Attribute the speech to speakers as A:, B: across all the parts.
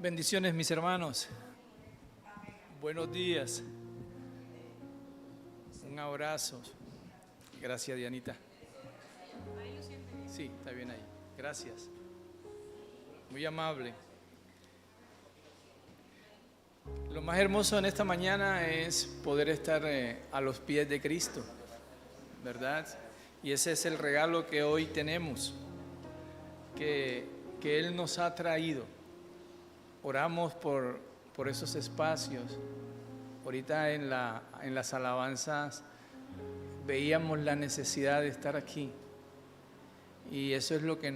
A: Bendiciones, mis hermanos. Buenos días. Un abrazo. Gracias, Dianita. Sí, está bien ahí. Gracias. Muy amable. Lo más hermoso en esta mañana es poder estar a los pies de Cristo, ¿verdad? Y ese es el regalo que hoy tenemos, que Él nos ha traído. Oramos por esos espacios. Ahorita en las alabanzas veíamos la necesidad de estar aquí. Y eso es lo que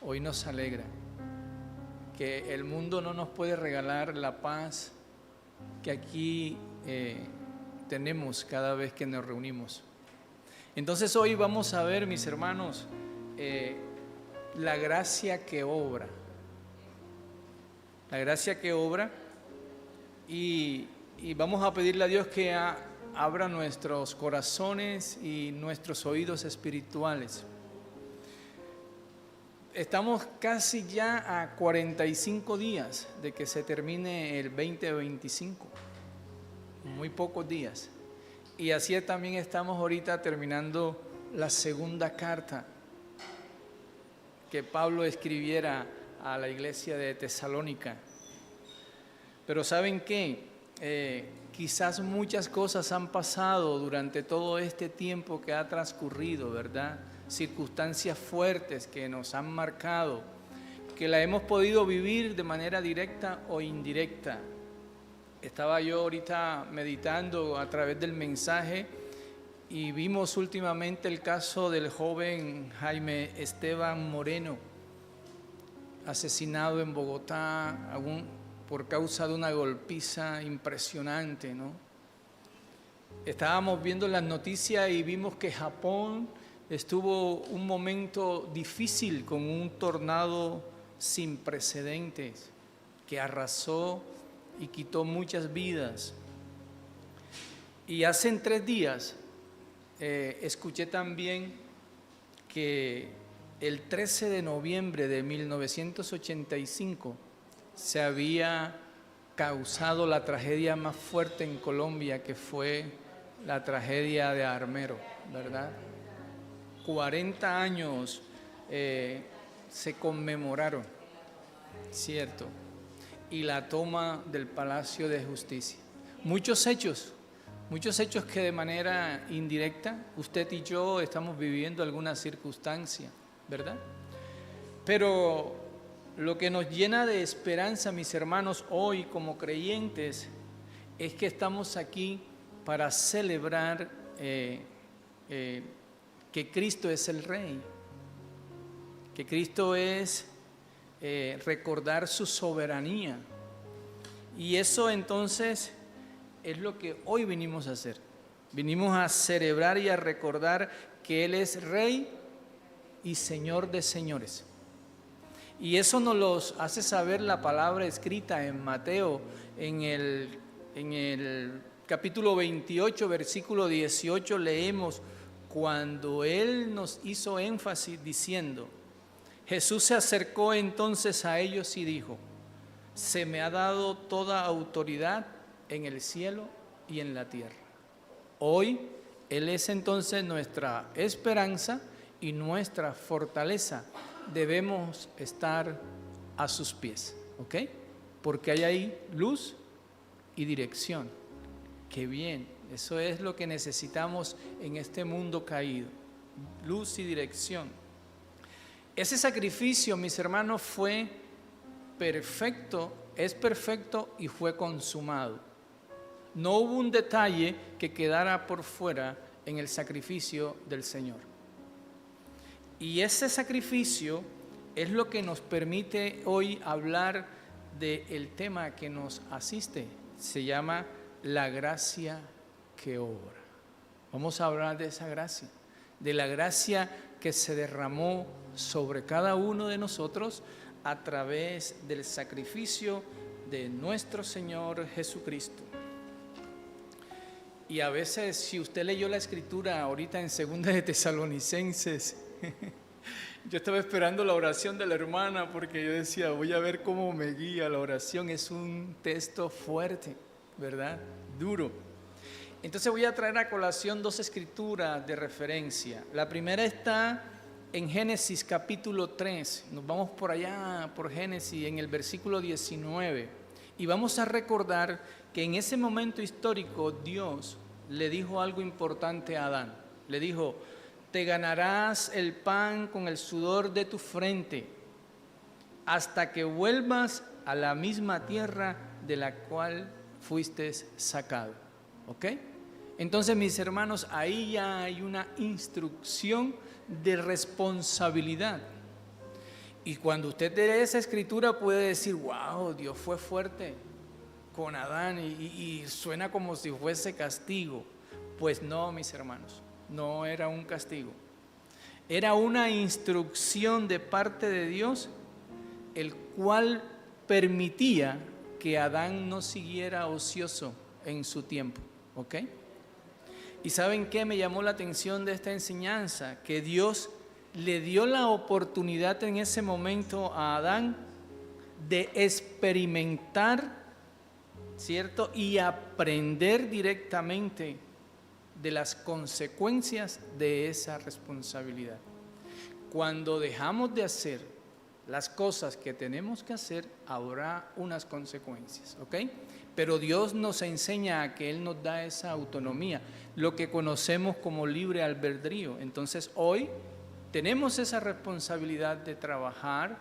A: hoy nos alegra. Que el mundo no nos puede regalar la paz que aquí tenemos cada vez que nos reunimos. Entonces hoy vamos a ver, mis hermanos, la gracia que obra. La gracia que obra, y vamos a pedirle a Dios que abra nuestros corazones y nuestros oídos espirituales. Estamos casi ya a 45 días de que se termine el 2025, muy pocos días. Y así también estamos ahorita terminando la segunda carta que Pablo escribiera a la iglesia de Tesalónica. Pero ¿saben qué? Quizás muchas cosas han pasado durante todo este tiempo que ha transcurrido, ¿verdad? Circunstancias fuertes que nos han marcado, que la hemos podido vivir de manera directa o indirecta. Estaba yo ahorita meditando a través del mensaje y vimos últimamente el caso del joven Jaime Esteban Moreno, asesinado en Bogotá por causa de una golpiza impresionante, ¿no? Estábamos viendo las noticias y vimos que Japón estuvo un momento difícil con un tornado sin precedentes que arrasó y quitó muchas vidas. Y hace 3 días escuché también que el 13 de noviembre de 1985 se había causado la tragedia más fuerte en Colombia, que fue la tragedia de Armero, ¿verdad? 40 años se conmemoraron, ¿cierto? Y la toma del Palacio de Justicia. Muchos hechos que de manera indirecta usted y yo estamos viviendo alguna circunstancia, ¿verdad? Pero lo que nos llena de esperanza, mis hermanos, hoy como creyentes, es que estamos aquí para celebrar que Cristo es el Rey, que Cristo es recordar su soberanía. Y eso entonces es lo que hoy vinimos a hacer. Vinimos a celebrar y a recordar que Él es Rey y Señor de señores. Y eso nos lo hace saber la palabra escrita en Mateo, en el capítulo 28, versículo 18, leemos cuando Él nos hizo énfasis diciendo: Jesús se acercó entonces a ellos y dijo: se me ha dado toda autoridad en el cielo y en la tierra. Hoy Él es entonces nuestra esperanza y nuestra fortaleza. Debemos estar a sus pies, ¿ok? Porque hay ahí luz y dirección. ¡Qué bien! Eso es lo que necesitamos en este mundo caído, luz y dirección. Ese sacrificio, mis hermanos, fue perfecto, es perfecto y fue consumado. No hubo un detalle que quedara por fuera en el sacrificio del Señor. Y ese sacrificio es lo que nos permite hoy hablar del tema que nos asiste. Se llama la gracia que obra. Vamos a hablar de esa gracia, de la gracia que se derramó sobre cada uno de nosotros a través del sacrificio de nuestro Señor Jesucristo. Y a veces, si usted leyó la Escritura ahorita en 2 de Tesalonicenses, Yo estaba esperando la oración de la hermana porque yo decía, voy a ver cómo me guía la oración. Es un texto fuerte, ¿verdad? Duro. Entonces voy a traer a colación dos escrituras de referencia. La primera está en Génesis capítulo 3. Nos vamos por allá, por Génesis, en el versículo 19. Y vamos a recordar que en ese momento histórico Dios le dijo algo importante a Adán. Le dijo, te ganarás el pan con el sudor de tu frente hasta que vuelvas a la misma tierra de la cual fuiste sacado. ¿Ok? Entonces, mis hermanos, ahí ya hay una instrucción de responsabilidad. Y cuando usted lee esa escritura puede decir, wow, Dios fue fuerte con Adán y suena como si fuese castigo. Pues no, mis hermanos. No era un castigo, era una instrucción de parte de Dios, el cual permitía que Adán no siguiera ocioso en su tiempo, ¿ok? ¿Y saben qué me llamó la atención de esta enseñanza? Que Dios le dio la oportunidad en ese momento a Adán de experimentar, ¿cierto? Y aprender directamente de las consecuencias de esa responsabilidad. Cuando dejamos de hacer las cosas que tenemos que hacer, habrá unas consecuencias, ¿ok? Pero Dios nos enseña a que Él nos da esa autonomía, lo que conocemos como libre albedrío. Entonces hoy tenemos esa responsabilidad de trabajar,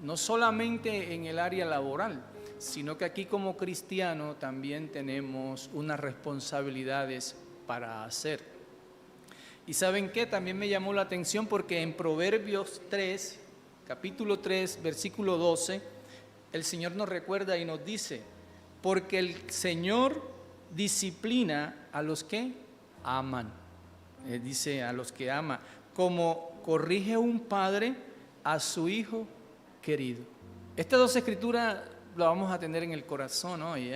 A: no solamente en el área laboral, sino que aquí como cristiano también tenemos unas responsabilidades para hacer. ¿Y saben qué? También me llamó la atención porque en Proverbios 3, capítulo 3, versículo 12, el Señor nos recuerda y nos dice, porque el Señor disciplina a los que aman. Dice a los que ama, como corrige un padre a su hijo querido. Estas dos escrituras las vamos a tener en el corazón hoy,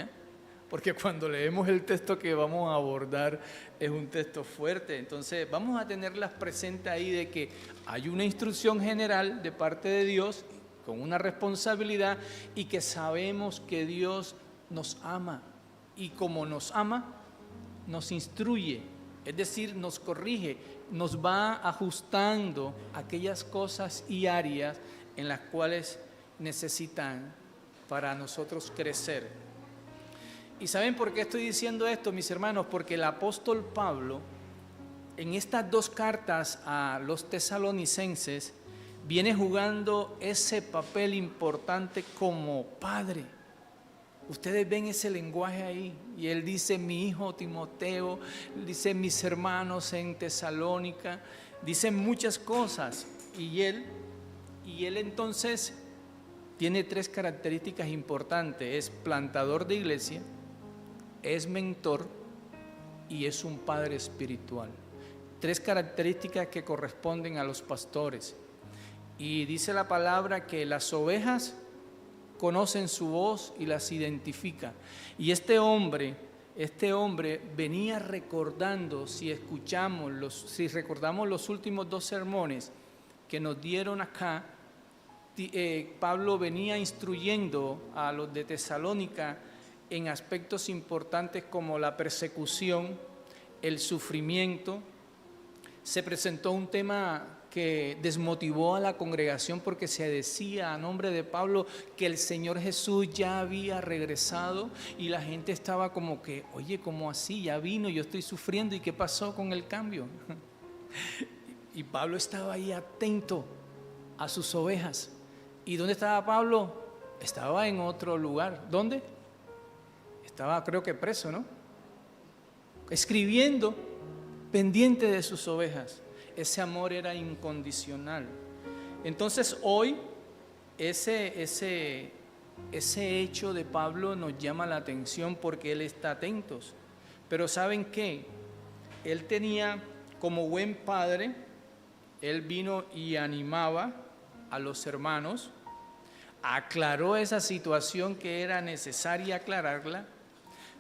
A: porque cuando leemos el texto que vamos a abordar es un texto fuerte. Entonces vamos a tenerlas presentes ahí de que hay una instrucción general de parte de Dios con una responsabilidad y que sabemos que Dios nos ama y como nos ama, nos instruye, es decir, nos corrige, nos va ajustando aquellas cosas y áreas en las cuales necesitan para nosotros crecer. ¿Y saben por qué estoy diciendo esto, mis hermanos? Porque el apóstol Pablo, en estas dos cartas a los tesalonicenses, viene jugando ese papel importante como padre. Ustedes ven ese lenguaje ahí, y él dice, mi hijo Timoteo, dice mis hermanos en Tesalónica, dicen muchas cosas, y él entonces tiene tres características importantes: es plantador de iglesia, es mentor y es un padre espiritual. Tres características que corresponden a los pastores. Y dice la palabra que las ovejas conocen su voz y las identifica. Y este hombre venía recordando, si recordamos los últimos dos sermones que nos dieron acá, Pablo venía instruyendo a los de Tesalónica en aspectos importantes como la persecución, el sufrimiento. Se presentó un tema que desmotivó a la congregación porque se decía a nombre de Pablo que el Señor Jesús ya había regresado y la gente estaba como que, oye, ¿cómo así? Ya vino, yo estoy sufriendo, ¿y qué pasó con el cambio? Y Pablo estaba ahí atento a sus ovejas. ¿Y dónde estaba Pablo? Estaba en otro lugar. ¿Dónde? Estaba, creo que preso, ¿no? Escribiendo, pendiente de sus ovejas. Ese amor era incondicional. Entonces hoy ese hecho de Pablo nos llama la atención porque él está atento. Pero ¿saben qué? Él tenía, como buen padre, él vino y animaba a los hermanos, aclaró esa situación que era necesaria aclararla,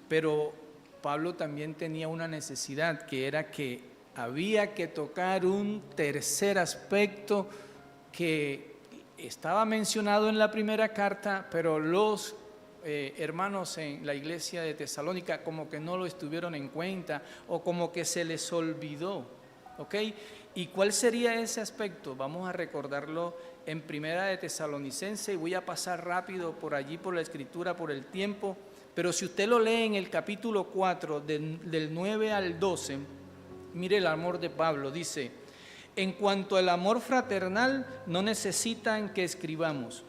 A: pero Pablo también tenía una necesidad, que era que había que tocar un tercer aspecto que estaba mencionado en la primera carta, pero los hermanos en la iglesia de Tesalónica como que no lo estuvieron en cuenta o como que se les olvidó, ¿ok? ¿Y cuál sería ese aspecto? Vamos a recordarlo en Primera de Tesalonicense y voy a pasar rápido por allí por la escritura, por el tiempo, pero si usted lo lee en el capítulo 4 del 9 al 12, mire el amor de Pablo, dice: en cuanto al amor fraternal, no necesitan que escribamos,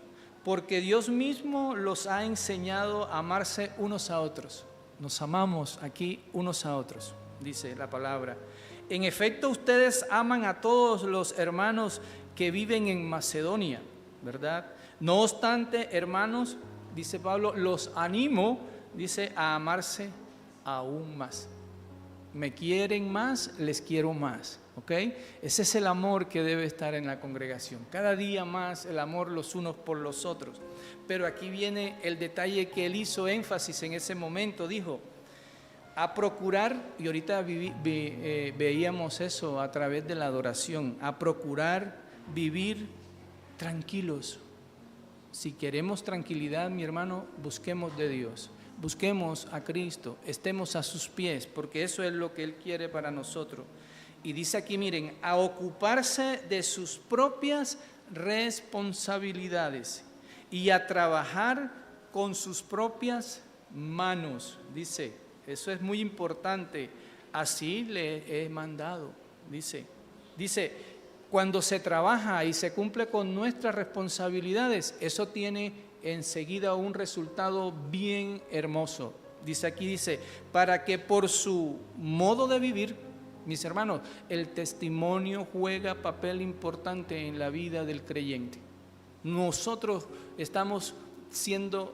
A: porque Dios mismo los ha enseñado a amarse unos a otros. Nos amamos aquí unos a otros, dice la palabra. En efecto, ustedes aman a todos los hermanos que viven en Macedonia, ¿verdad? No obstante, hermanos, dice Pablo, los animo, dice, a amarse aún más. Me quieren más, les quiero más, ¿ok? Ese es el amor que debe estar en la congregación. Cada día más el amor los unos por los otros. Pero aquí viene el detalle que él hizo énfasis en ese momento. Dijo, a procurar, y ahorita veíamos eso a través de la adoración, a procurar vivir tranquilos. Si queremos tranquilidad, mi hermano, busquemos de Dios. Busquemos a Cristo, estemos a sus pies, porque eso es lo que Él quiere para nosotros. Y dice aquí, miren, a ocuparse de sus propias responsabilidades y a trabajar con sus propias manos. Dice, eso es muy importante, así le he mandado. Dice, cuando se trabaja y se cumple con nuestras responsabilidades, eso tiene enseguida un resultado bien hermoso. Dice aquí, para que por su modo de vivir, mis hermanos, el testimonio juega papel importante en la vida del creyente. Nosotros estamos siendo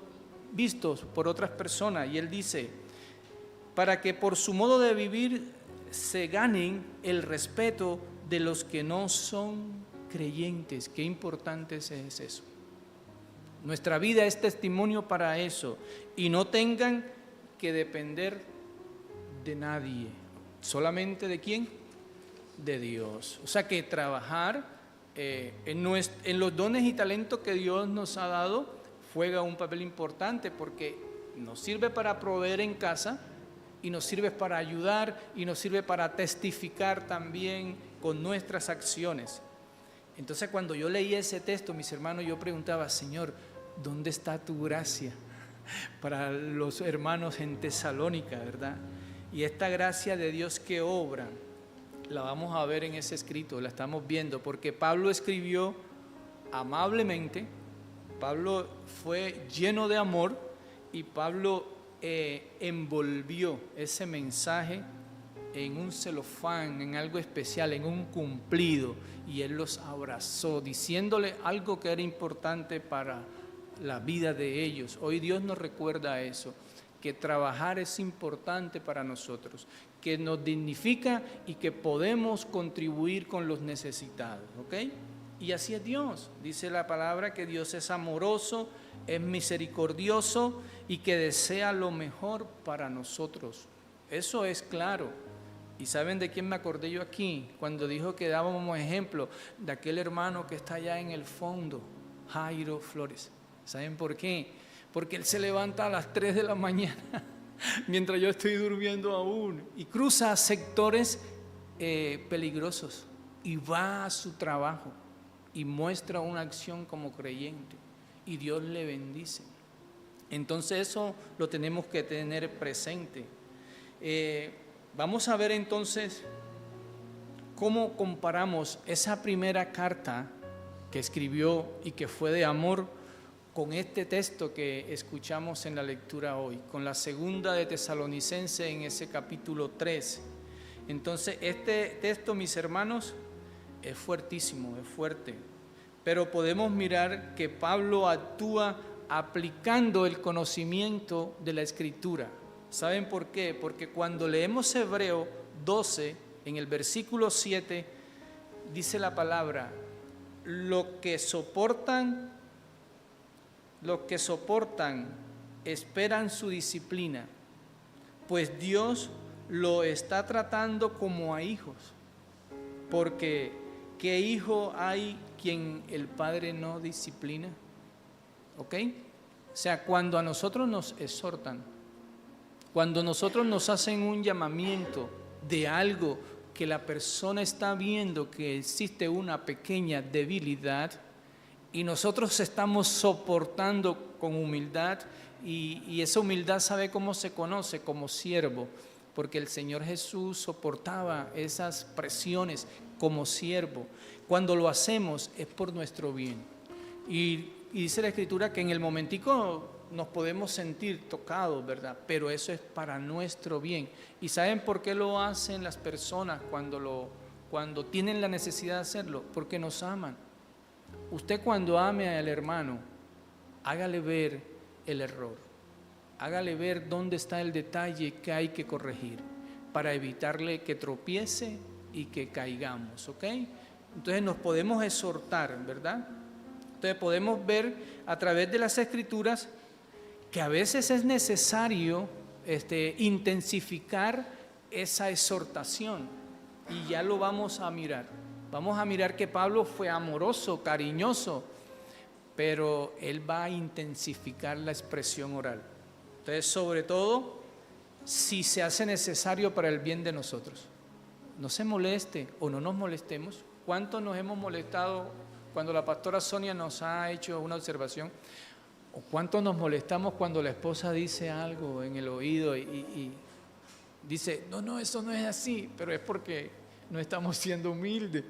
A: vistos por otras personas y él dice, para que por su modo de vivir se ganen el respeto de los que no son creyentes. Qué importante es eso. Nuestra vida es testimonio para eso y no tengan que depender de nadie. ¿Solamente de quién? De Dios. O sea que trabajar en los dones y talentos que Dios nos ha dado juega un papel importante porque nos sirve para proveer en casa y nos sirve para ayudar y nos sirve para testificar también con nuestras acciones. Entonces cuando yo leí ese texto, mis hermanos, yo preguntaba, Señor, ¿dónde está tu gracia para los hermanos en Tesalónica, verdad? Y esta gracia de Dios que obra, la vamos a ver en ese escrito, la estamos viendo, porque Pablo escribió amablemente, Pablo fue lleno de amor y Pablo envolvió ese mensaje en un celofán, en algo especial, en un cumplido, y él los abrazó, diciéndole algo que era importante para la vida de ellos. Hoy Dios nos recuerda eso, que trabajar es importante para nosotros, que nos dignifica y que podemos contribuir con los necesitados, ¿ok? Y así es Dios. Dice la palabra que Dios es amoroso, es misericordioso y que desea lo mejor para nosotros. Eso es claro. ¿Y saben de quién me acordé yo aquí? Cuando dijo que dábamos ejemplo de aquel hermano que está allá en el fondo, Jairo Flores. ¿Saben por qué? Porque él se levanta a las 3 de la mañana mientras yo estoy durmiendo aún y cruza sectores peligrosos y va a su trabajo y muestra una acción como creyente y Dios le bendice. Entonces eso lo tenemos que tener presente. Vamos a ver entonces cómo comparamos esa primera carta que escribió y que fue de amor con este texto que escuchamos en la lectura hoy, con la segunda de Tesalonicense en ese capítulo 3. Entonces este texto, mis hermanos, es fuertísimo, es fuerte, pero podemos mirar que Pablo actúa aplicando el conocimiento de la Escritura. ¿Saben por qué? Porque cuando leemos Hebreo 12, en el versículo 7, dice la palabra, los que soportan esperan su disciplina, pues Dios lo está tratando como a hijos, porque ¿qué hijo hay quien el Padre no disciplina? ¿Ok? O sea, cuando a nosotros nos exhortan, cuando nosotros nos hacen un llamamiento de algo que la persona está viendo que existe una pequeña debilidad y nosotros estamos soportando con humildad, y esa humildad, ¿sabe cómo se conoce? Como siervo, porque el Señor Jesús soportaba esas presiones como siervo. Cuando lo hacemos es por nuestro bien. Y dice la Escritura que en el momentico nos podemos sentir tocados, ¿verdad? Pero eso es para nuestro bien. ¿Y saben por qué lo hacen las personas cuando tienen la necesidad de hacerlo? Porque nos aman. Usted cuando ame al hermano, hágale ver el error, hágale ver dónde está el detalle que hay que corregir para evitarle que tropiece y que caigamos, ¿ok? Entonces nos podemos exhortar, ¿verdad? Entonces podemos ver a través de las Escrituras que a veces es necesario intensificar esa exhortación, y ya lo vamos a mirar. Vamos a mirar que Pablo fue amoroso, cariñoso, pero él va a intensificar la expresión oral. Entonces, sobre todo, si se hace necesario para el bien de nosotros. No se moleste o no nos molestemos. ¿Cuántos nos hemos molestado cuando la pastora Sonia nos ha hecho una observación? ¿O cuántos nos molestamos cuando la esposa dice algo en el oído y dice, no, eso no es así, pero es porque no estamos siendo humildes,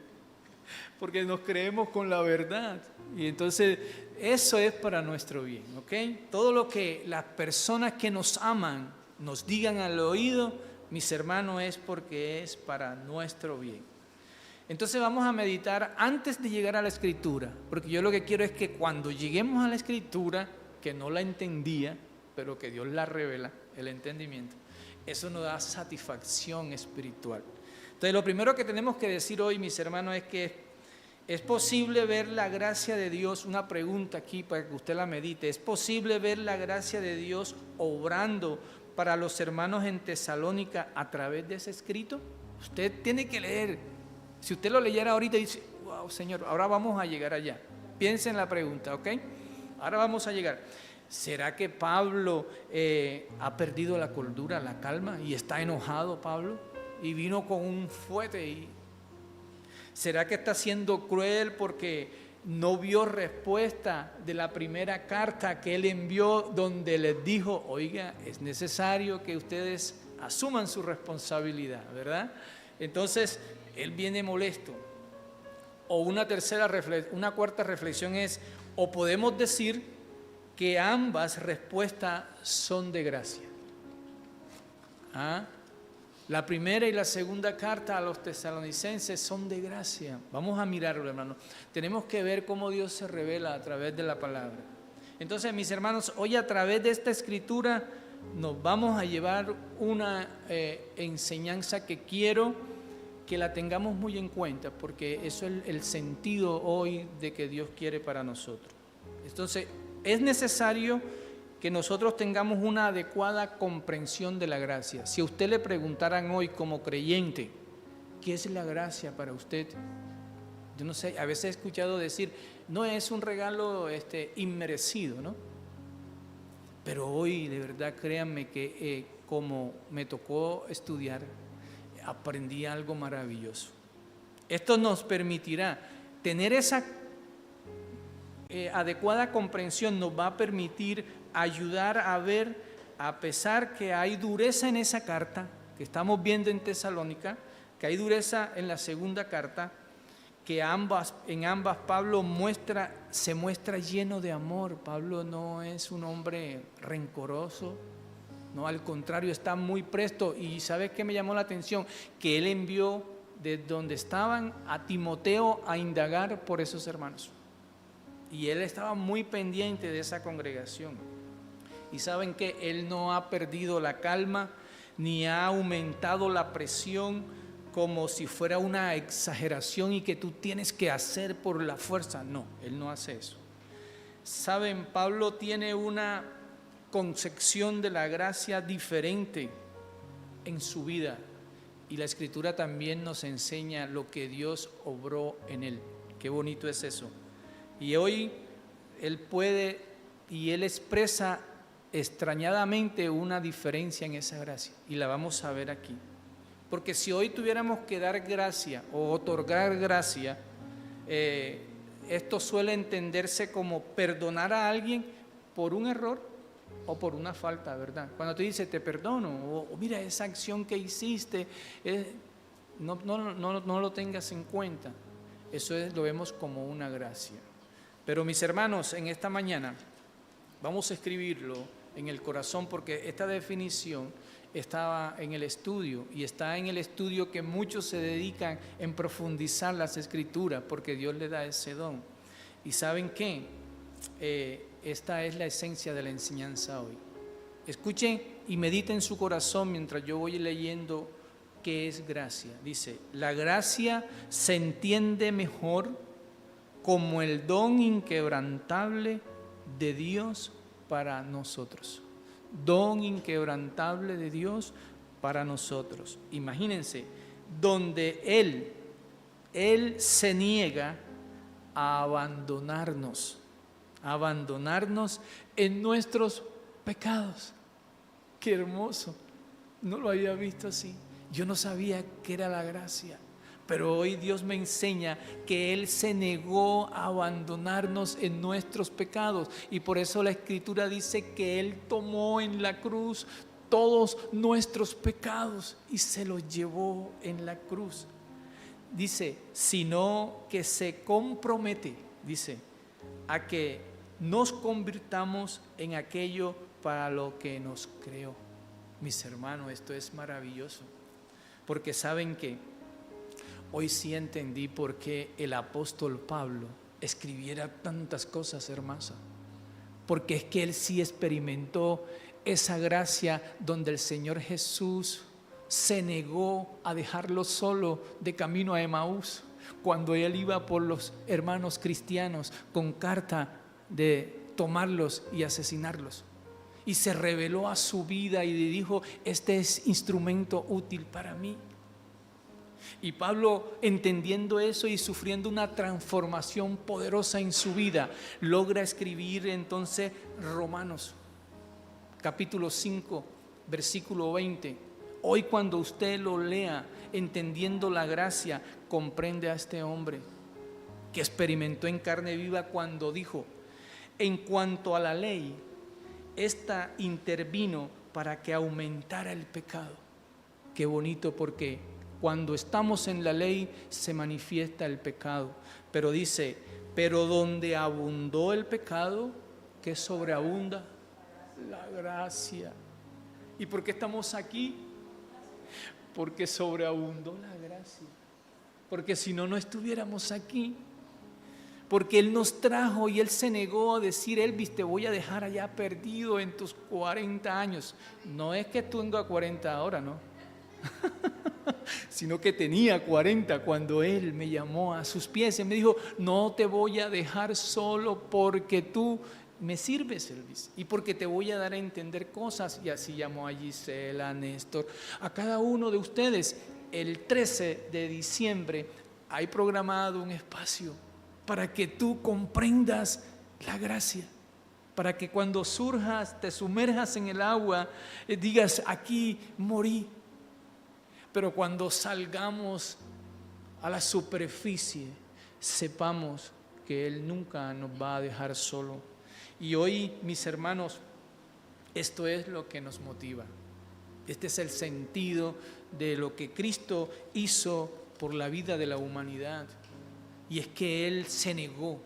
A: porque nos creemos con la verdad? Y entonces eso es para nuestro bien, ¿ok? Todo lo que las personas que nos aman nos digan al oído, mis hermanos, es porque es para nuestro bien. Entonces vamos a meditar antes de llegar a la Escritura, porque yo lo que quiero es que cuando lleguemos a la Escritura, que no la entendía, pero que Dios la revela, el entendimiento, eso nos da satisfacción espiritual. Entonces lo primero que tenemos que decir hoy, mis hermanos, es que es posible ver la gracia de Dios. Una pregunta aquí para que usted la medite. ¿Es posible ver la gracia de Dios obrando para los hermanos en Tesalónica a través de ese escrito? Usted tiene que leer. Si usted lo leyera ahorita y dice, wow, Señor, ahora vamos a llegar allá. Piense en la pregunta, ¿ok? Ahora vamos a llegar. ¿Será que Pablo ha perdido la cordura, la calma, y está enojado Pablo? Y vino con un fuete. ¿Será que está siendo cruel porque no vio respuesta de la primera carta que él envió, donde les dijo, oiga, es necesario que ustedes asuman su responsabilidad, ¿verdad? Entonces, él viene molesto. O una cuarta reflexión es, o podemos decir que ambas respuestas son de gracia. La primera y la segunda carta a los tesalonicenses son de gracia. Vamos a mirarlo, hermanos. Tenemos que ver cómo Dios se revela a través de la palabra. Entonces, mis hermanos, hoy a través de esta escritura nos vamos a llevar una enseñanza que quiero que la tengamos muy en cuenta, porque eso es el sentido hoy de que Dios quiere para nosotros. Entonces, es necesario que nosotros tengamos una adecuada comprensión de la gracia. Si a usted le preguntaran hoy como creyente, ¿qué es la gracia para usted? Yo no sé, a veces he escuchado decir, no es un regalo inmerecido, ¿no? Pero hoy, de verdad, créanme que como me tocó estudiar, aprendí algo maravilloso. Esto nos permitirá tener esa adecuada comprensión, nos va a permitir ayudar a ver, a pesar que hay dureza en esa carta que estamos viendo en Tesalónica, que hay dureza en la segunda carta, que en ambas Pablo se muestra lleno de amor. Pablo no es un hombre rencoroso, no, al contrario, está muy presto. Y ¿sabes qué me llamó la atención? Que él envió de donde estaban a Timoteo a indagar por esos hermanos. Y él estaba muy pendiente de esa congregación. Y saben que él no ha perdido la calma, ni ha aumentado la presión como si fuera una exageración y que tú tienes que hacer por la fuerza. No, él no hace eso. Saben, Pablo tiene una concepción de la gracia diferente en su vida, y la Escritura también nos enseña lo que Dios obró en él. Qué bonito es eso. Y hoy Él puede y Él expresa extrañadamente una diferencia en esa gracia. Y la vamos a ver aquí. Porque si hoy tuviéramos que dar gracia o otorgar gracia, esto suele entenderse como perdonar a alguien por un error o por una falta, ¿verdad? Cuando tú dices te perdono, o mira esa acción que hiciste, no lo tengas en cuenta. Eso lo vemos como una gracia. Pero mis hermanos, en esta mañana vamos a escribirlo en el corazón, porque esta definición estaba en el estudio, y está en el estudio que muchos se dedican en profundizar las Escrituras, porque Dios le da ese don. ¿Y saben qué? Esta es la esencia de la enseñanza hoy. Escuchen y mediten en su corazón mientras yo voy leyendo qué es gracia. Dice, la gracia se entiende mejor como el don inquebrantable de Dios para nosotros. Don inquebrantable de Dios para nosotros. Imagínense, donde Él se niega a abandonarnos en nuestros pecados. Qué hermoso, no lo había visto así. Yo no sabía qué era la gracia, pero hoy Dios me enseña que Él se negó a abandonarnos en nuestros pecados, y por eso la Escritura dice que Él tomó en la cruz todos nuestros pecados y se los llevó en la cruz. Dice, sino que se compromete, dice, a que nos convirtamos en aquello para lo que nos creó. Mis hermanos, esto es maravilloso, porque saben que hoy sí entendí por qué el apóstol Pablo escribiera tantas cosas hermosas, porque es que él sí experimentó esa gracia donde el Señor Jesús se negó a dejarlo solo de camino a Emaús, cuando él iba por los hermanos cristianos con carta de tomarlos y asesinarlos, y se reveló a su vida y le dijo, este es instrumento útil para mí. Y Pablo, entendiendo eso y sufriendo una transformación poderosa en su vida, logra escribir entonces Romanos capítulo 5 versículo 20. Hoy cuando usted lo lea, entendiendo la gracia, comprende a este hombre que experimentó en carne viva cuando dijo, en cuanto a la ley, esta intervino para que aumentara el pecado. Qué bonito, porque cuando estamos en la ley se manifiesta el pecado. Pero dice, pero donde abundó el pecado, ¿qué sobreabunda? La gracia. ¿Y por qué estamos aquí? Porque sobreabundó la gracia. Porque si no, no estuviéramos aquí. Porque Él nos trajo y Él se negó a decir, Elvis, te voy a dejar allá perdido en tus 40 años. No es que tenga 40 ahora, ¿no? Sino que tenía 40 cuando Él me llamó a sus pies y me dijo, no te voy a dejar solo porque tú me sirves, Elvis, y porque te voy a dar a entender cosas. Y así llamó a Gisela, a Néstor, a cada uno de ustedes. El 13 de diciembre hay programado un espacio para que tú comprendas la gracia, para que cuando surjas, te sumerjas en el agua, digas, aquí morí. Pero cuando salgamos a la superficie, sepamos que Él nunca nos va a dejar solo. Y hoy, mis hermanos, esto es lo que nos motiva. Este es el sentido de lo que Cristo hizo por la vida de la humanidad. Y es que Él se negó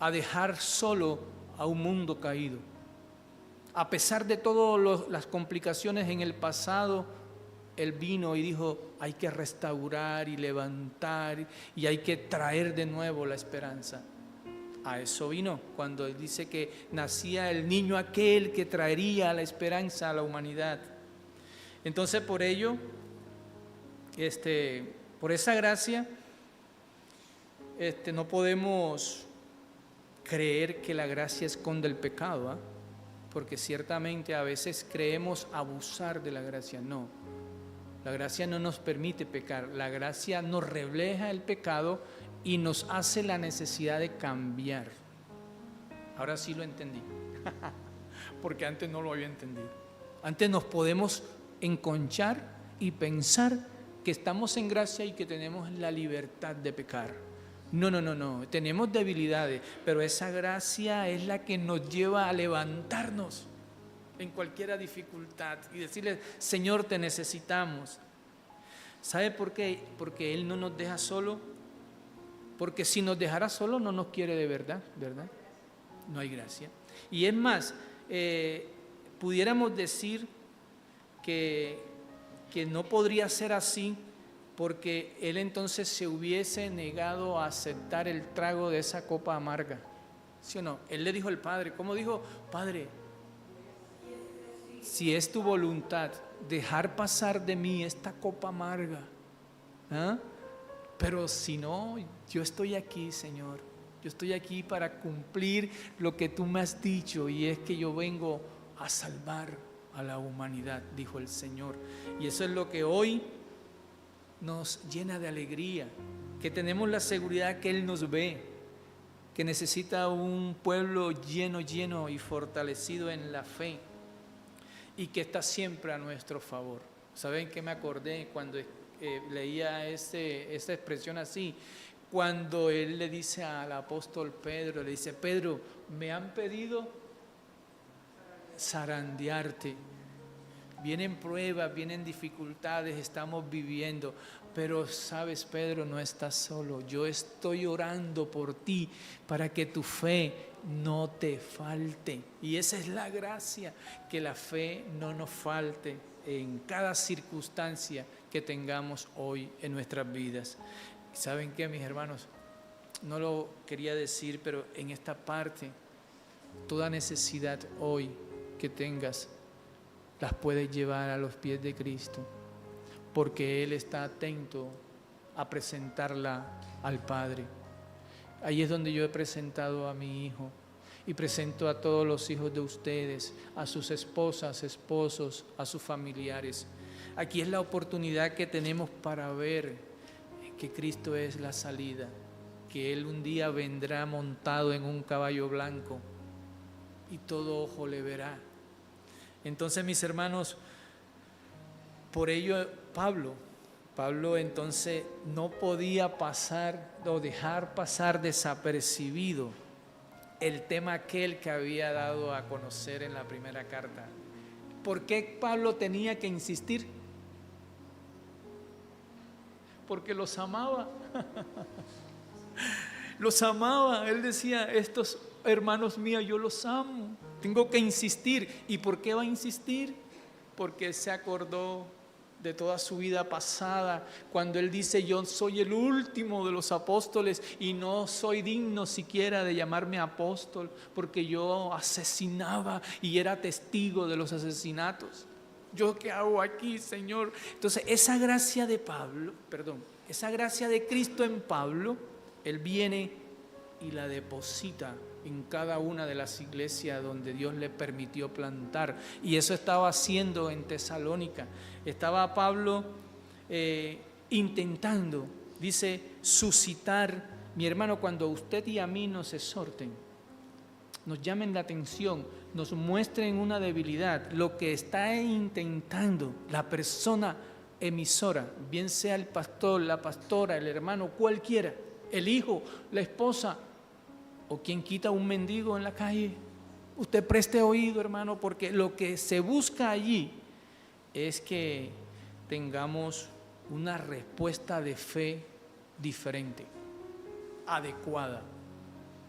A: a dejar solo a un mundo caído. A pesar de todas las complicaciones en el pasado, Él vino y dijo, hay que restaurar y levantar y hay que traer de nuevo la esperanza. A eso vino cuando Él dice que nacía el niño aquel que traería la esperanza a la humanidad. Entonces por ello, por esa gracia, no podemos creer que la gracia esconde el pecado, porque ciertamente a veces creemos abusar de la gracia. No, la gracia no nos permite pecar, la gracia nos refleja el pecado y nos hace la necesidad de cambiar. Ahora sí lo entendí, porque antes no lo había entendido. Antes nos podemos enconchar y pensar que estamos en gracia y que tenemos la libertad de pecar. No, tenemos debilidades, pero esa gracia es la que nos lleva a levantarnos en cualquier dificultad y decirle: Señor, te necesitamos. ¿Sabe por qué? Porque Él no nos deja solo. Porque si nos dejara solo no nos quiere de verdad, ¿verdad? No hay gracia. Y es más, pudiéramos decir que no podría ser así, porque Él entonces se hubiese negado a aceptar el trago de esa copa amarga. ¿Sí o no? Él le dijo al Padre, ¿cómo dijo? Padre, si es tu voluntad dejar pasar de mí esta copa amarga, ¿ah? Pero si no, yo estoy aquí, Señor. Yo estoy aquí para cumplir lo que tú me has dicho, y es que yo vengo a salvar a la humanidad, dijo el Señor. Y eso es lo que hoy nos llena de alegría, que tenemos la seguridad que Él nos ve, que necesita un pueblo lleno y fortalecido en la fe, y que está siempre a nuestro favor. ¿Saben qué me acordé cuando leía esta expresión así? Cuando Él le dice al apóstol Pedro, le dice: Pedro, me han pedido zarandearte. Vienen pruebas, vienen dificultades, estamos viviendo, pero sabes, Pedro, no estás solo. Yo estoy orando por ti para que tu fe no te falte. Y esa es la gracia, que la fe no nos falte en cada circunstancia que tengamos hoy en nuestras vidas. ¿Saben qué, mis hermanos? No lo quería decir, pero en esta parte, toda necesidad hoy que tengas, las puedes llevar a los pies de Cristo, porque Él está atento a presentarla al Padre. Ahí es donde yo he presentado a mi hijo, y presento a todos los hijos de ustedes, a sus esposas, esposos, a sus familiares. Aquí es la oportunidad que tenemos para ver que Cristo es la salida, que Él un día vendrá montado en un caballo blanco y todo ojo le verá. Entonces, mis hermanos, por ello Pablo entonces no podía pasar o dejar pasar desapercibido el tema aquel que había dado a conocer en la primera carta. ¿Por qué Pablo tenía que insistir? Porque los amaba. Los amaba. Él decía: estos hermanos míos, yo los amo. Tengo que insistir. ¿Y por qué va a insistir? Porque se acordó de toda su vida pasada, cuando él dice: yo soy el último de los apóstoles y no soy digno siquiera de llamarme apóstol, porque yo asesinaba y era testigo de los asesinatos. ¿Yo qué hago aquí, Señor? Entonces, esa gracia de esa gracia de Cristo en Pablo, Él viene y la deposita en cada una de las iglesias donde Dios le permitió plantar. Y eso estaba haciendo en Tesalónica. Estaba Pablo intentando, dice, suscitar. Mi hermano, cuando usted y a mí nos exhorten, nos llamen la atención, nos muestren una debilidad, lo que está intentando la persona emisora, bien sea el pastor, la pastora, el hermano, cualquiera, el hijo, la esposa, o quien quita un mendigo en la calle, usted preste oído, hermano, porque lo que se busca allí es que tengamos una respuesta de fe diferente, adecuada.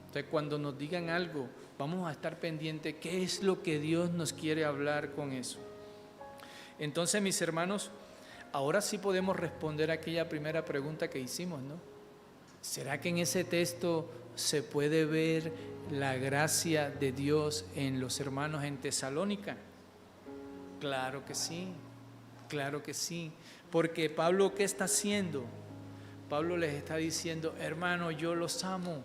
A: Entonces, cuando nos digan algo, vamos a estar pendientes qué es lo que Dios nos quiere hablar con eso. Entonces, mis hermanos, ahora sí podemos responder a aquella primera pregunta que hicimos, ¿no? ¿Será que en ese texto se puede ver la gracia de Dios en los hermanos en Tesalónica? Claro que sí, claro que sí. Porque Pablo, ¿qué está haciendo? Pablo les está diciendo: hermano, yo los amo.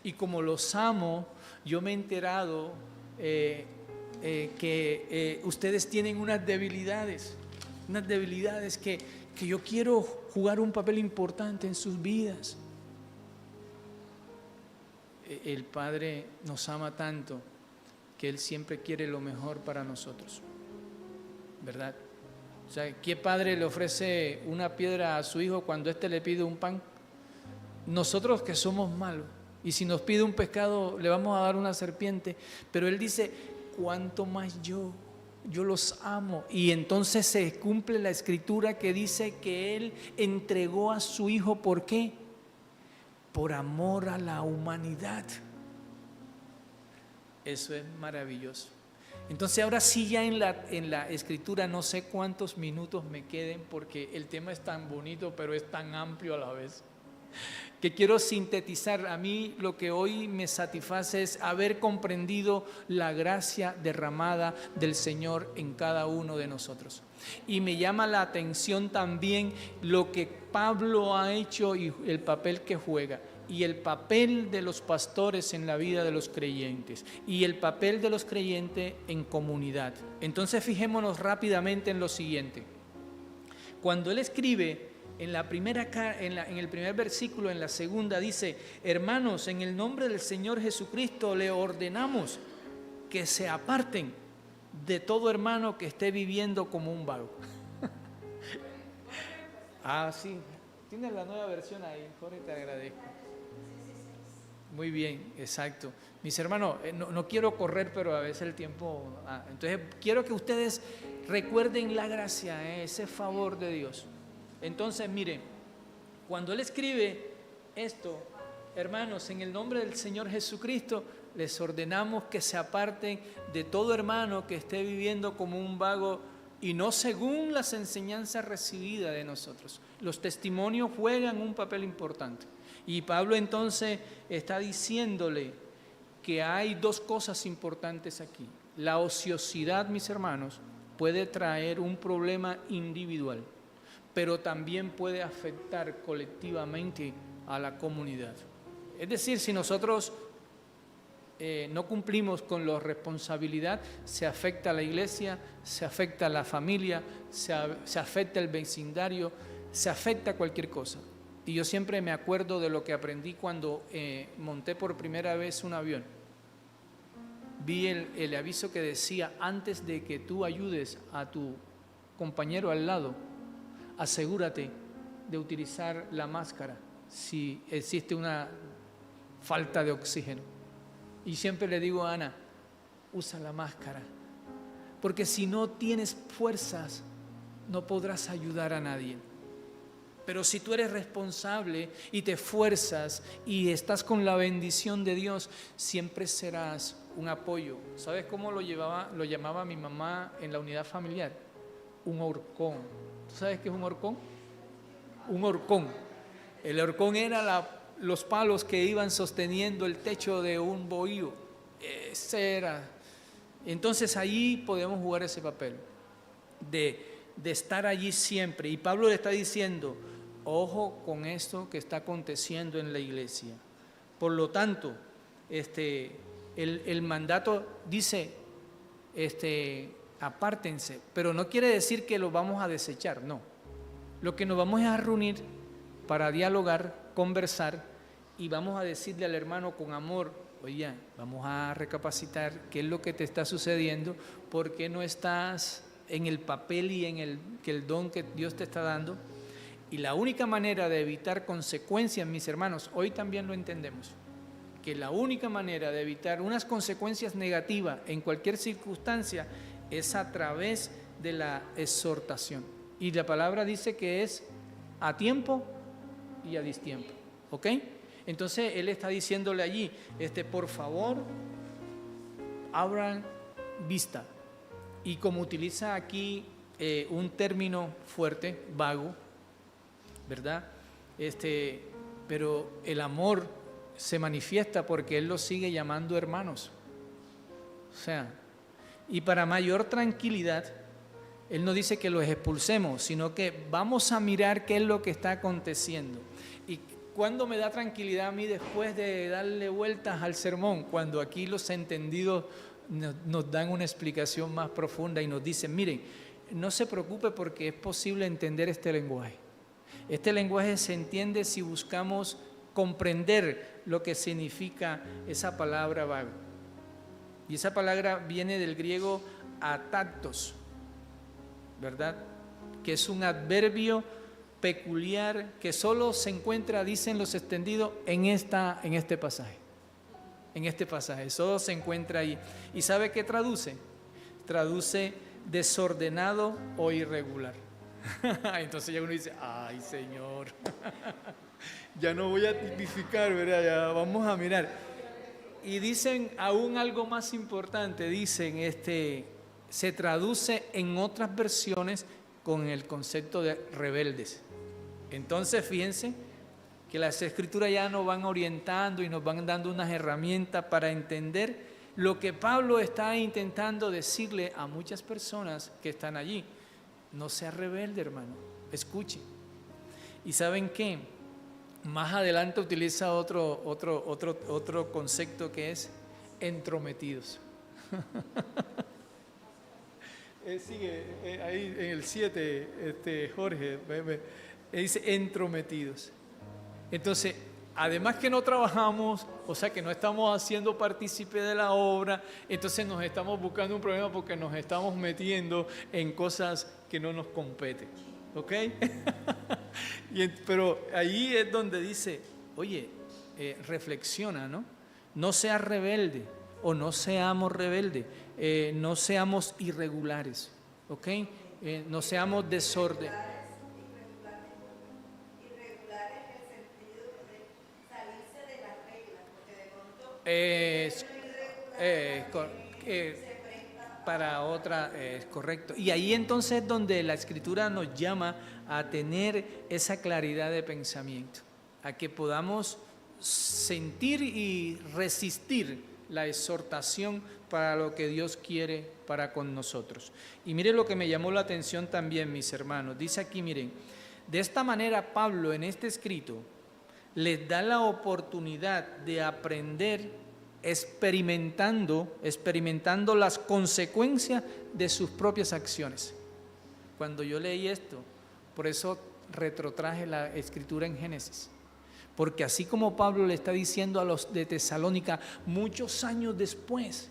A: Y como los amo, yo me he enterado que ustedes tienen unas debilidades que yo quiero jugar un papel importante en sus vidas. el Padre nos ama tanto que Él siempre quiere lo mejor para nosotros, ¿verdad? O sea, ¿qué padre le ofrece una piedra a su hijo cuando éste le pide un pan? Nosotros que somos malos, y si nos pide un pescado le vamos a dar una serpiente, pero Él dice, ¿cuánto más yo los amo? Y entonces se cumple la escritura que dice que Él entregó a su hijo, ¿por qué? Por amor a la humanidad. Eso es maravilloso. Entonces ahora sí, ya en la escritura, no sé cuántos minutos me queden porque el tema es tan bonito pero es tan amplio a la vez, que quiero sintetizar. A mí lo que hoy me satisface es haber comprendido la gracia derramada del Señor en cada uno de nosotros. Y me llama la atención también lo que Pablo ha hecho y el papel que juega, y el papel de los pastores en la vida de los creyentes, y el papel de los creyentes en comunidad. Entonces fijémonos rápidamente en lo siguiente. Cuando él escribe en el primer versículo, en la segunda, dice: hermanos, en el nombre del Señor Jesucristo le ordenamos que se aparten de todo hermano que esté viviendo como un vago. Ah, sí, tienes la nueva versión ahí, Jorge, te agradezco. Muy bien, exacto. Mis hermanos, no quiero correr, pero a veces el tiempo... entonces, quiero que ustedes recuerden la gracia, ese favor de Dios. Entonces, miren, cuando él escribe esto, hermanos, en el nombre del Señor Jesucristo, les ordenamos que se aparten de todo hermano que esté viviendo como un vago y no según las enseñanzas recibidas de nosotros. Los testimonios juegan un papel importante. Y Pablo entonces está diciéndole que hay dos cosas importantes aquí. La ociosidad, mis hermanos, puede traer un problema individual, pero también puede afectar colectivamente a la comunidad. Es decir, si nosotros no cumplimos con la responsabilidad, se afecta a la iglesia, se afecta a la familia, se afecta al vecindario, se afecta a cualquier cosa. Y yo siempre me acuerdo de lo que aprendí cuando monté por primera vez un avión. Vi el aviso que decía: antes de que tú ayudes a tu compañero al lado, asegúrate de utilizar la máscara si existe una falta de oxígeno. Y siempre le digo a Ana: usa la máscara, porque si no tienes fuerzas, no podrás ayudar a nadie. Pero si tú eres responsable y te esfuerzas y estás con la bendición de Dios, siempre serás un apoyo. ¿Sabes cómo lo llamaba mi mamá en la unidad familiar? Un horcón. ¿Tú sabes qué es un horcón? Un horcón. El horcón era los palos que iban sosteniendo el techo de un bohío. Ese era. Entonces allí podemos jugar ese papel de estar allí siempre. Y Pablo le está diciendo: ojo con esto que está aconteciendo en la iglesia. Por lo tanto, el mandato dice, apártense, pero no quiere decir que lo vamos a desechar, no. Lo que nos vamos a reunir para dialogar, conversar, y vamos a decirle al hermano con amor: oye, vamos a recapacitar qué es lo que te está sucediendo, por qué no estás en el papel y en el don que Dios te está dando. Y la única manera de evitar consecuencias, mis hermanos, hoy también lo entendemos, que la única manera de evitar unas consecuencias negativas en cualquier circunstancia es a través de la exhortación. Y la palabra dice que es a tiempo y a distiempo, ¿ok? Entonces él está diciéndole allí, por favor, abran vista. Y como utiliza aquí un término fuerte, vago, ¿verdad? Pero el amor se manifiesta porque él los sigue llamando hermanos. O sea, y para mayor tranquilidad, él no dice que los expulsemos, sino que vamos a mirar qué es lo que está aconteciendo. Y ¿cuándo me da tranquilidad a mí después de darle vueltas al sermón? Cuando aquí los entendidos nos dan una explicación más profunda y nos dicen: miren, no se preocupe porque es posible entender este lenguaje. Este lenguaje se entiende si buscamos comprender lo que significa esa palabra vago. Y esa palabra viene del griego atactos, ¿verdad? Que es un adverbio peculiar que solo se encuentra, dicen los extendidos, en este pasaje. En este pasaje, solo se encuentra ahí. ¿Y sabe qué traduce? Traduce desordenado o irregular. Entonces ya uno dice, ay Señor, ya no voy a tipificar, ¿verdad? Ya vamos a mirar. Y dicen aún algo más importante, dicen, se traduce en otras versiones con el concepto de rebeldes. Entonces fíjense que las escrituras ya nos van orientando y nos van dando unas herramientas para entender lo que Pablo está intentando decirle a muchas personas que están allí. No sea rebelde, hermano, escuche. ¿Y saben qué? Más adelante utiliza otro concepto que es entrometidos. Sigue ahí en el 7, Jorge, dice entrometidos. Entonces, además que no trabajamos, o sea que no estamos haciendo partícipe de la obra, entonces nos estamos buscando un problema porque nos estamos metiendo en cosas que no nos competen, ¿ok? Pero ahí es donde dice, oye, reflexiona, ¿no? No seas rebelde o no seamos rebeldes, no seamos irregulares, ¿ok? No seamos desorden. Para otra, es correcto. Y ahí entonces es donde la Escritura nos llama a tener esa claridad de pensamiento, a que podamos sentir y resistir la exhortación para lo que Dios quiere para con nosotros. Y miren lo que me llamó la atención también, mis hermanos. Dice aquí, miren, de esta manera Pablo en este escrito les da la oportunidad de aprender experimentando las consecuencias de sus propias acciones. Cuando yo leí esto, por eso retrotraje la escritura en Génesis, porque así como Pablo le está diciendo a los de Tesalónica muchos años después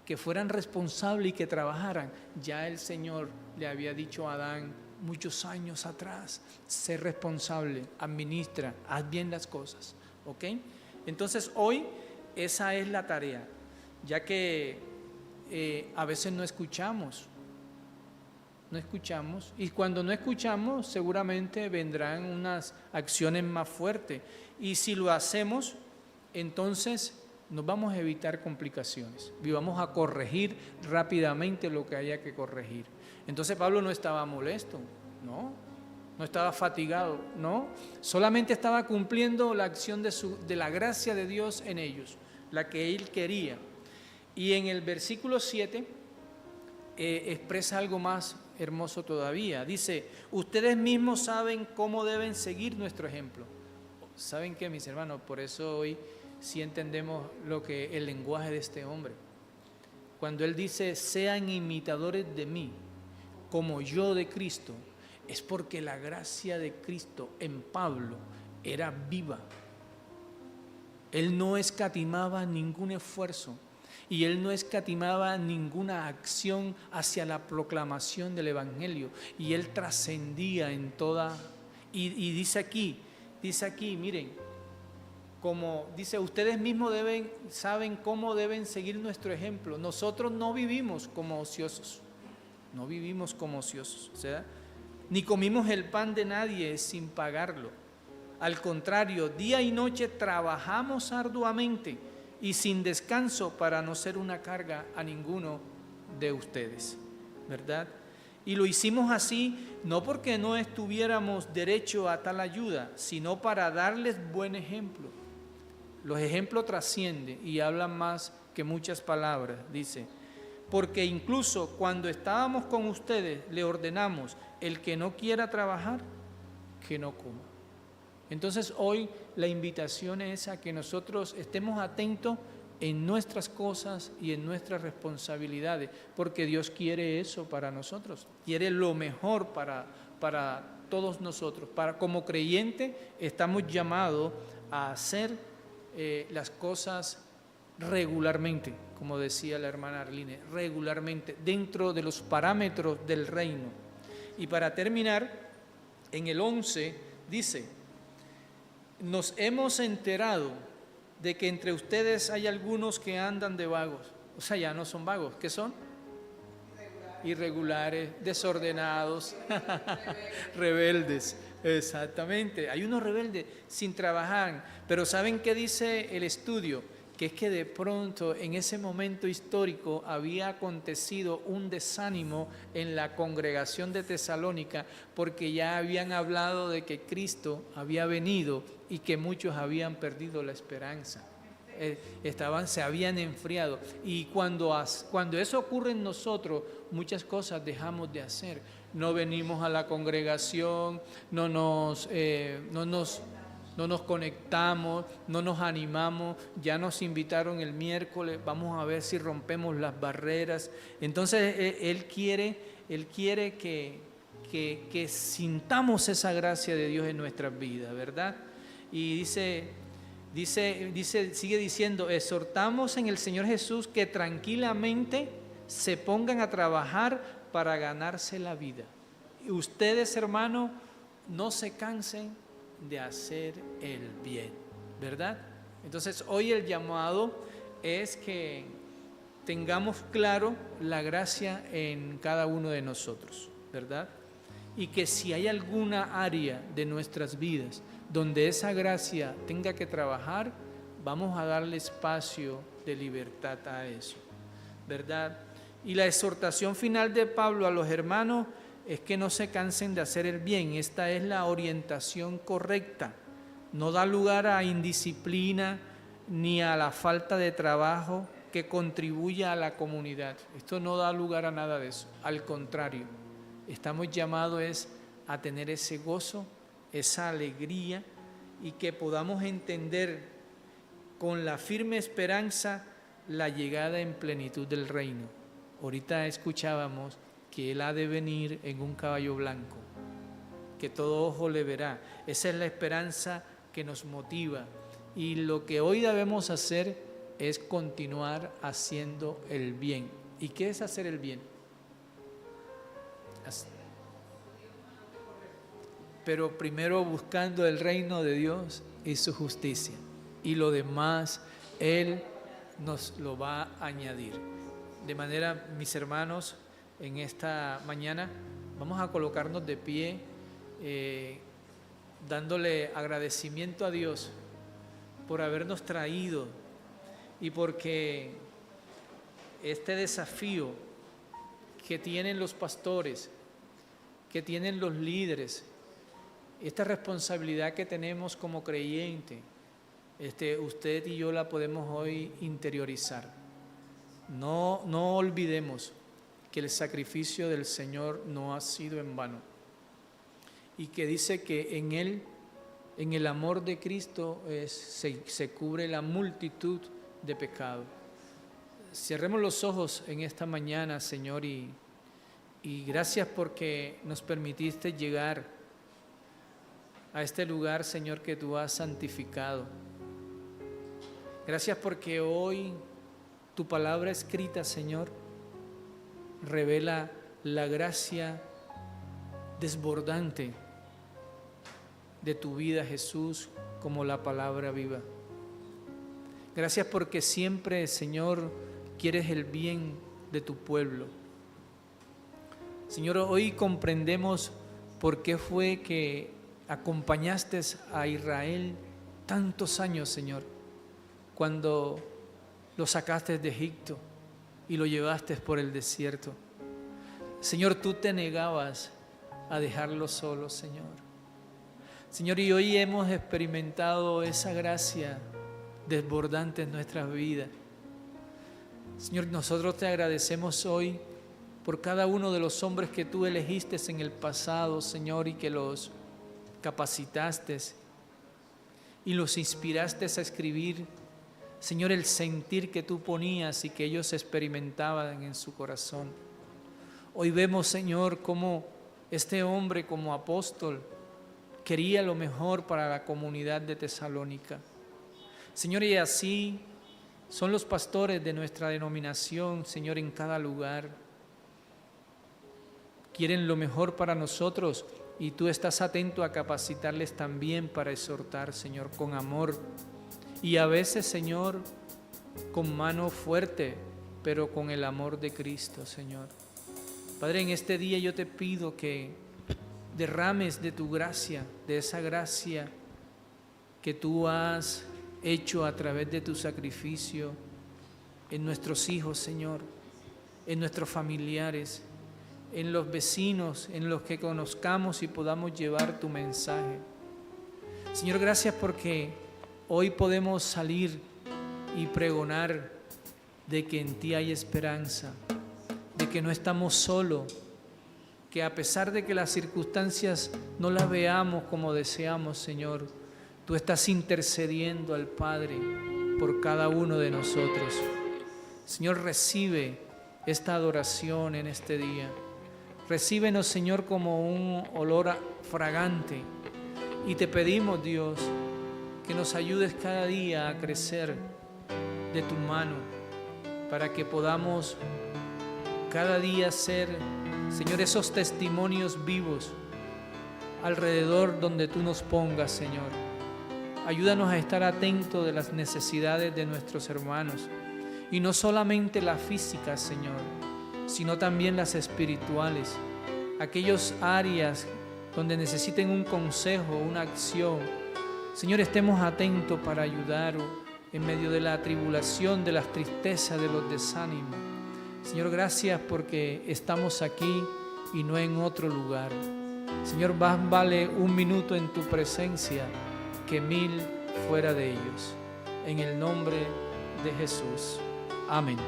A: que fueran responsables y que trabajaran, ya el Señor le había dicho a Adán muchos años atrás, sé responsable, administra, haz bien las cosas, ¿ok? Entonces hoy esa es la tarea, ya que a veces no escuchamos, y cuando no escuchamos seguramente vendrán unas acciones más fuertes, y si lo hacemos, entonces nos vamos a evitar complicaciones y vamos a corregir rápidamente lo que haya que corregir. Entonces Pablo no estaba molesto, no estaba fatigado, solamente estaba cumpliendo la acción de la gracia de Dios en ellos, la que él quería. Y en el versículo 7 expresa algo más hermoso todavía. Dice, ustedes mismos saben cómo deben seguir nuestro ejemplo. ¿Saben qué, mis hermanos? Por eso hoy sí entendemos el lenguaje de este hombre. Cuando él dice, sean imitadores de mí, como yo de Cristo, es porque la gracia de Cristo en Pablo era viva. Él no escatimaba ningún esfuerzo y él no escatimaba ninguna acción hacia la proclamación del Evangelio, y él trascendía en toda, y dice aquí, miren, como dice, ustedes mismos saben cómo deben seguir nuestro ejemplo. Nosotros no vivimos como ociosos, ¿verdad? Ni comimos el pan de nadie sin pagarlo. Al contrario, día y noche trabajamos arduamente y sin descanso para no ser una carga a ninguno de ustedes, ¿verdad? Y lo hicimos así no porque no tuviéramos derecho a tal ayuda, sino para darles buen ejemplo. Los ejemplos trascienden y hablan más que muchas palabras, dice. Porque incluso cuando estábamos con ustedes, le ordenamos, el que no quiera trabajar, que no coma. Entonces hoy la invitación es a que nosotros estemos atentos en nuestras cosas y en nuestras responsabilidades, porque Dios quiere eso para nosotros, quiere lo mejor para todos nosotros. Como creyentes estamos llamados a hacer las cosas regularmente, como decía la hermana Arline, regularmente, dentro de los parámetros del reino. Y para terminar, en el 11 dice: nos hemos enterado de que entre ustedes hay algunos que andan de vagos. O sea, ya no son vagos, ¿qué son? Irregulares, desordenados, rebeldes. Exactamente, hay unos rebeldes sin trabajar, pero ¿saben qué dice el estudio? Que es que de pronto en ese momento histórico había acontecido un desánimo en la congregación de Tesalónica, porque ya habían hablado de que Cristo había venido y que muchos habían perdido la esperanza. Se habían enfriado, y cuando eso ocurre en nosotros, muchas cosas dejamos de hacer. No venimos a la congregación, no nos conectamos, no nos animamos. Ya nos invitaron el miércoles, vamos a ver si rompemos las barreras. Entonces Él quiere que sintamos esa gracia de Dios en nuestras vidas, ¿verdad? Y sigue diciendo: exhortamos en el Señor Jesús que tranquilamente se pongan a trabajar para ganarse la vida. Y ustedes, hermanos, no se cansen de hacer el bien, ¿verdad? Entonces hoy el llamado es que tengamos claro la gracia en cada uno de nosotros, ¿verdad? Y que si hay alguna área de nuestras vidas donde esa gracia tenga que trabajar, vamos a darle espacio de libertad a eso, ¿verdad? Y la exhortación final de Pablo a los hermanos es que no se cansen de hacer el bien. Esta es la orientación correcta. No da lugar a indisciplina ni a la falta de trabajo que contribuya a la comunidad. Esto no da lugar a nada de eso. Al contrario, estamos llamados a tener ese gozo, esa alegría, y que podamos entender con la firme esperanza la llegada en plenitud del reino. Ahorita escuchábamos que Él ha de venir en un caballo blanco, que todo ojo le verá. Esa es la esperanza que nos motiva, y lo que hoy debemos hacer es continuar haciendo el bien. ¿Y qué es hacer el bien? Pero primero buscando el reino de Dios y su justicia, y lo demás Él nos lo va a añadir. De manera, mis hermanos, en esta mañana vamos a colocarnos de pie, dándole agradecimiento a Dios por habernos traído, y porque este desafío que tienen los pastores, que tienen los líderes, esta responsabilidad que tenemos como creyente, usted y yo la podemos hoy interiorizar. No olvidemos que el sacrificio del Señor no ha sido en vano, y que dice que en Él, en el amor de Cristo, se cubre la multitud de pecados. Cerremos los ojos en esta mañana, Señor, y gracias porque nos permitiste llegar a este lugar, Señor, que Tú has santificado. Gracias porque hoy Tu palabra escrita, Señor, revela la gracia desbordante de Tu vida, Jesús, como la palabra viva. Gracias porque siempre, Señor, quieres el bien de Tu pueblo. Señor, hoy comprendemos por qué fue que acompañaste a Israel tantos años, Señor, cuando lo sacaste de Egipto y lo llevaste por el desierto. Señor, Tú te negabas a dejarlo solo, Señor. Señor, y hoy hemos experimentado esa gracia desbordante en nuestras vidas. Señor, nosotros te agradecemos hoy por cada uno de los hombres que Tú elegiste en el pasado, Señor, y que los capacitaste y los inspiraste a escribir, Señor, el sentir que Tú ponías y que ellos experimentaban en su corazón. Hoy vemos, Señor, cómo este hombre como apóstol, quería lo mejor para la comunidad de Tesalónica. Señor, y así son los pastores de nuestra denominación, Señor, en cada lugar. Quieren lo mejor para nosotros y tú estás atento a capacitarles también para exhortar, Señor, con amor. Y a veces, Señor, con mano fuerte, pero con el amor de Cristo, Señor. Padre, en este día yo te pido que derrames de tu gracia, de esa gracia que tú has hecho a través de tu sacrificio en nuestros hijos, Señor, en nuestros familiares, en los vecinos, en los que conozcamos y podamos llevar tu mensaje. Señor, gracias porque hoy podemos salir y pregonar de que en ti hay esperanza, de que no estamos solos, que a pesar de que las circunstancias no las veamos como deseamos, Señor, tú estás intercediendo al Padre por cada uno de nosotros. Señor, recibe esta adoración en este día. Recíbenos, Señor, como un olor fragante. Y te pedimos, Dios, que nos ayudes cada día a crecer de tu mano, para que podamos cada día ser, Señor, esos testimonios vivos alrededor donde tú nos pongas, Señor. Ayúdanos a estar atentos de las necesidades de nuestros hermanos, y no solamente las físicas, Señor, sino también las espirituales, aquellas áreas donde necesiten un consejo, una acción. Señor, estemos atentos para ayudar en medio de la tribulación, de las tristezas, de los desánimos. Señor, gracias porque estamos aquí y no en otro lugar. Señor, más vale 1 minuto en tu presencia que 1000 fuera de ellos. En el nombre de Jesús. Amén.